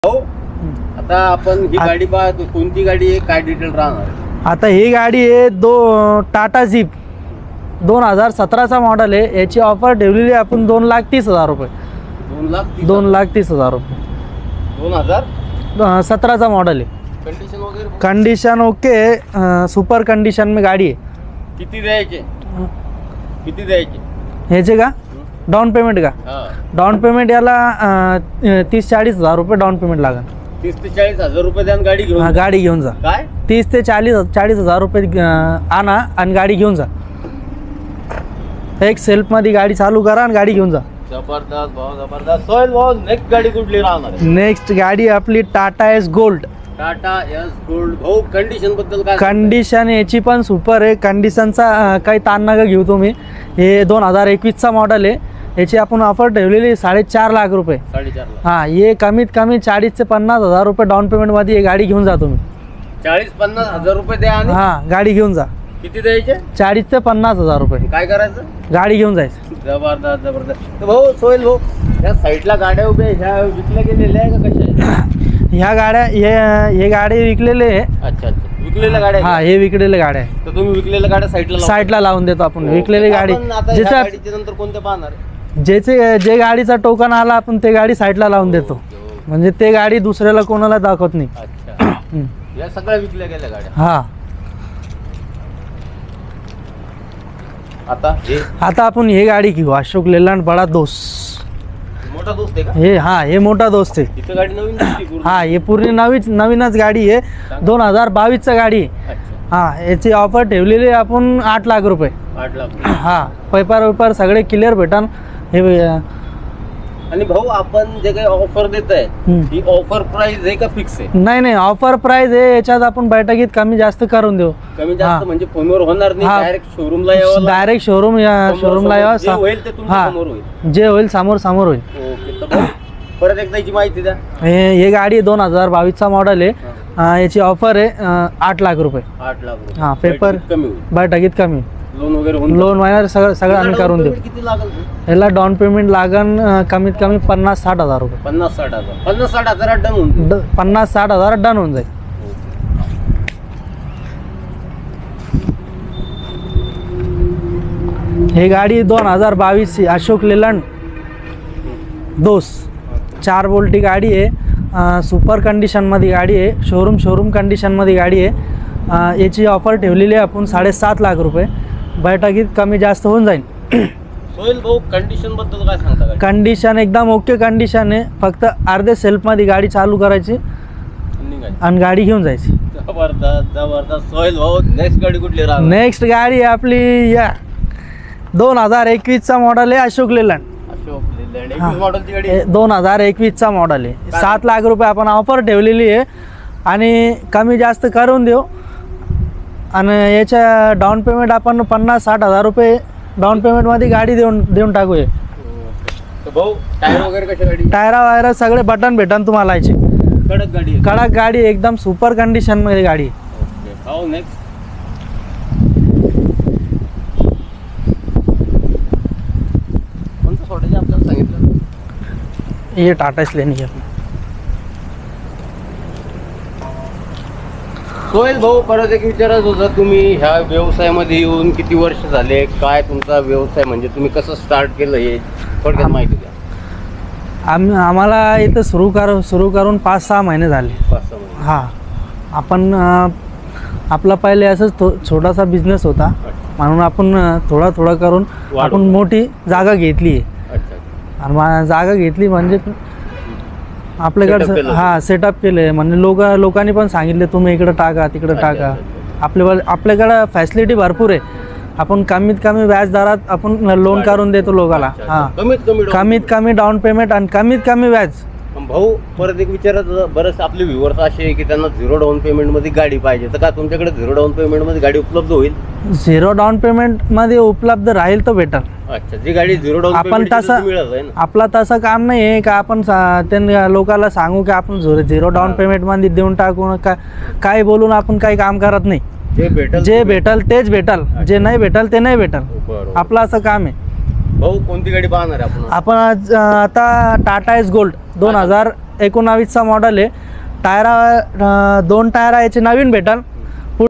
हो, आता आपण ही गाडी पाहतो, कोणती गाडी आहे, काय डिटेल राहणार? आता ही गाडी आहे टाटा जीप 2017चा मॉडेल आहे। याची ऑफर ठेवलेली आपण 2,30,000 रुपये। 2,30,000 रुपये 2017 मॉडल आहे। कंडिशन वगैरे कंडिशन ओके, सुपर कंडिशन में गाडी आहे। किती द्यायचे ह्याचे का डाउन पेमेंट का? हां, डाउन पेमेंट याला 30-40,000 रुपये डाउन पेमेंट लागेल। 30 ते 40,000 रुपये द्या गाडी घेऊन। हां, गाडी घेऊन जा। काय 30 ते 40,000 रुपये आणा आणि गाडी घेऊन जा। एक सेल्फ मध्ये गाडी चालू करा आणि गाडी घेऊन जा। जबरदस्त भाऊ, जबरदस्त। सोहेल भाऊ, नेक्स्ट गाडी कुठली राहणार आहे? नेक्स्ट गाडी आपली Tata S gold. Tata S gold भाऊ, कंडिशन बद्दल काय? कंडिशन याची पण सुपर आहे। कंडिशनचा काही ताण नका घेऊ तुम्ही। हे 2021चा मॉडेल आहे। याची आपण ऑफर ठेवलेली 4.5 लाख रुपये। 4.5 लाख। हां, ये कमीत कमी 40 ते 50,000 रुपये डाउन पेमेंट मध्ये ही गाडी घेऊन जा तुम्ही। 40-50,000 रुपये द्या आणि हां, गाडी घेऊन जा। किती द्यायचे? 40 ते 50,000 रुपये। काय करायचं? गाडी घेऊन जायचं। जबरदस्त जबरदस्त। तर भाऊ सोहेल भाऊ, या साईडला गाड्या उभ्या ह्या विकल्या गेलेल्या आहे का कशा आहे? ह्या गाड्या हे गाडी विकलेले आहे। अच्छा अच्छा, विकलेल्या गाड्या? हां, हे विकलेले गाड्या आहे। तर तुम्ही विकलेल्या गाड्या साईडला लावून देतो आपण। विकलेली गाडी ज्याच्या गाडीच्या नंतर कोणत्या पाहणार? जे गाडीचा टोकन आला आपण ते गाडी साईडला लावून देतो। म्हणजे ते गाडी दुसऱ्याला कोणाला दाखवत नाही। अच्छा, या सगळ्या विकल्या गेल्या गाड्या? हां। आता आपण हे गाडी घेऊ, अशोक लेलँड बडा दोस्त। मोठा दोस्त आहे का हे? हां, हे मोठा दोस्त आहे। इथं गाडी नवीन दिसते पूर्ण? हां, हे पूर्ण नवीनच गाडी आहे। 2022चा गाडी आहे। हां, याची ऑफर ठेवलेली आहे आपण 8 लाख रुपये। 8 लाख? हां, पेपर सगळे क्लिअर भेटन। हे आणि भाऊ, आपण जे काही ऑफर देत आहे ही ऑफर प्राइस आहे का फिक्स आहे? नाही, ऑफर प्राइस आहे। याच्यात आपण बैठकीत कमी जास्त करून देऊ। कमी जास्त म्हणजे फोनवर होणार नाही, डायरेक्ट शोरूमला यावं? डायरेक्ट शोरूमला यावं। जे होईल ते तुमच्या समोर होईल? जे होईल समोर होईल। ओके, तर परत एकदा याची माहिती द्या। हे गाडी 2022चा मॉडेल आहे। याची ऑफर आहे 8 लाख रुपये। 8 लाख रुपये? हां, पेपर कमी बैठकीत कमी। लोन वगैरे लोन वगैरे सगळं आम्ही करून देऊ। किती लागेल? याला डाऊन पेमेंट लागन कमीत कमी 50-60 हजार रुपये। 50-60 हजार? 50-60 हजार डन होऊन? 50-60 हजार डन होऊन जाईल। हे गाडी 2022 अशोक लेलँड दोस्त 4 बोल्टी गाडी आहे। सुपर कंडिशन मध्ये गाडी आहे। शोरूम कंडिशन मध्ये गाडी आहे। याची ऑफर ठेवलेली आहे आपण 7.5 लाख रुपये। बैठकीत कमी जास्त होऊन जाईल। सोहेल भाऊ, कंडिशन बद्दल काय सांगता? कंडिशन एकदम ओके कंडिशन आहे। फक्त अर्धे सेल्फ मध्ये गाडी चालू करायची आणि गाडी घेऊन जायची। जबरदस्त जबरदस्त। सोहेल भाऊ, नेक्स्ट गाडी कुठली राहणार? नेक्स्ट गाडी आपली या 2021चा मॉडेल आहे अशोक लेलँड। अशोक लेलँड 21 मॉडेलची गाडी? 2021चा मॉडेल आहे। 7 लाख रुपये आपण ऑफर ठेवलेली आहे आणि कमी जास्त करून देऊ। आणि याच्या डाऊन पेमेंट आपण 50-60 हजार रुपये डाऊन पेमेंट मध्ये गाडी देऊन टाकूया। तर भाऊ, टायर वगैरे कशा गाडी? टायर वगैरे सगळे बटन भेटन तुम्हाला। याची कडक गाडी? कडक गाडी, एकदम सुपर कंडिशन मध्ये गाडी। ओके, भाऊ नेक्स्ट कोणतं सोडायचं आपल्याला सांगितलं? ये टाटा स्लेनी आहे। सोहेल भाऊ, परत एक विचारायचं होतं, तुम्ही ह्या व्यवसायामध्ये येऊन किती वर्ष झाले? काय तुमचा व्यवसाय, म्हणजे तुम्ही कसं स्टार्ट केलं हे थोडक्यात माहिती द्या। आम्हाला इथं सुरू करून 5-6 महिने झाले। 5-6 महिने? हां। आपण आपला पहिले असंच छोटासा बिझनेस होता, म्हणून आपण थोडा करून आपण मोठी जागा घेतली आहे। अच्छा। आणि जागा घेतली म्हणजे आपल्याकडे हां सेटअप केलं म्हणजे लोकांनी पण सांगितले तुम्ही इकडं टाका तिकडं टाका। आपल्याकडं फॅसिलिटी भरपूर आहे। आपण कमीत कमी व्याजदरात आपण लोन करून देतो लोकांना। हां, कमीत कमी डाऊन पेमेंट आणि कमीत कमी व्याज। भाऊ, परत एक विचारायचं, बरंच आपले व्ह्युअर्स असे आहे की त्यांना 0 डाऊन पेमेंटमध्ये गाडी पाहिजे, तर का तुमच्याकडे 0 डाऊन पेमेंटमध्ये गाडी उपलब्ध होईल? 0 डाऊन पेमेंटमध्ये उपलब्ध राहील तर भेटेल। अच्छा, जी गाडी 0 डाऊन आपण आपला तसं काम नाही आहे का आपण त्या लोकांना सांगू की आपण 0 डाऊन पेमेंटमध्ये देऊन टाकू, काय बोलून आपण काही काम करत नाही। जे भेटल तेच भेटल, जे नाही भेटल ते नाही भेटल। आपलं असं काम आहे। भाऊ, कोणती गाडी पाहणार आहे आपण? आपण आता टाटा एस गोल्ड 2000 19 मॉडेल आहे. टायरा 2 टायर याचे नवीन भेटाल